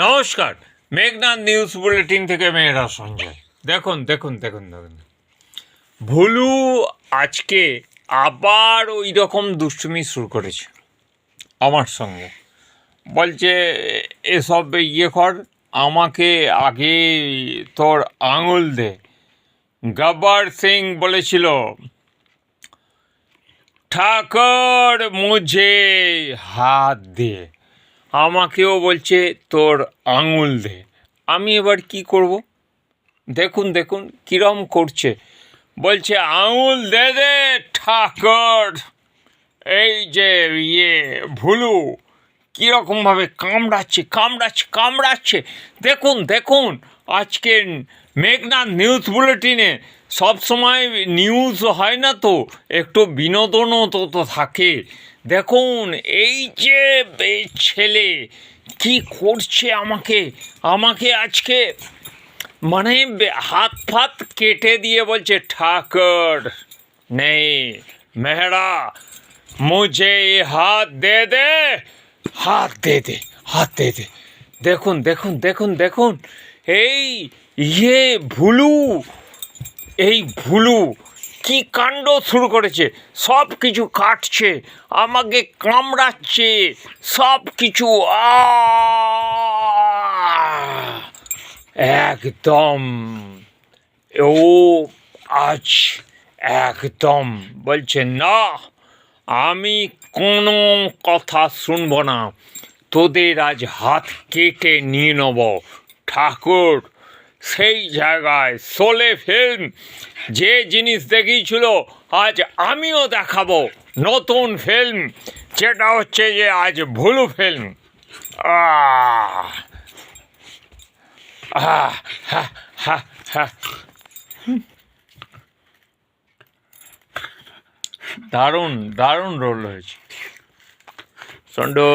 নমস্কার, Meghnad news bulletin থেকে মেয়েরা সঞ্জয়। দেখুন দেখুন দেখুন দেখুন, ভুলু আজকে আবার ওই রকম দুষ্টুমি শুরু করেছে আমার সঙ্গে। বলছে এসব কর, আমাকে আগে তোর আঙুল দে। গব্বর সিং বলেছিল ঠাকুর মুঝে হাত দে, আমাকেও বলছে তোর আঙুল দে। আমি এবার কি করব? দেখুন দেখুন কিরম করছে, বলছে আঙুল দে দে ঠাকুর। এই যে ভুলু কীরকমভাবে কামড়াচ্ছে কামড়াচ্ছে কামড়াচ্ছে। দেখুন দেখুন, আজকের মেঘনাথ নিউজ বুলেটিনে সবসময় নিউজ হয় না তো, একটু বিনোদনও তো থাকে। দেখুন এই যে ছেলে কি করছে, আমাকে আজকে মানে হাত ফাত কেটে দিয়ে বলছে ঠাকুর নেই মেহরা মুঝে হাত দে দে, হাত দে দে, হাত দে দে। দেখুন দেখুন দেখুন দেখুন, এই ভুলু কি কাণ্ড শুরু করেছে। সব কিছু কাটছে, আমাকে কামড়াচ্ছে, সব কিছু একদম ও আজ একদম বলছে না, আমি কোনো কথা শুনবো না, তোদের আজ হাত কেটে নিয়ে নেব ঠাকুর। সেই জায়গায় শোলে ফিল্ম যে জিনিস দেখিয়েছিল আজ আমিও দেখাবো নতুন ফিল্ম, যেটা হচ্ছে যে আজ ভুলু ফিল্ম। দারুণ দারুণ রোল হয়েছে সন্ডু।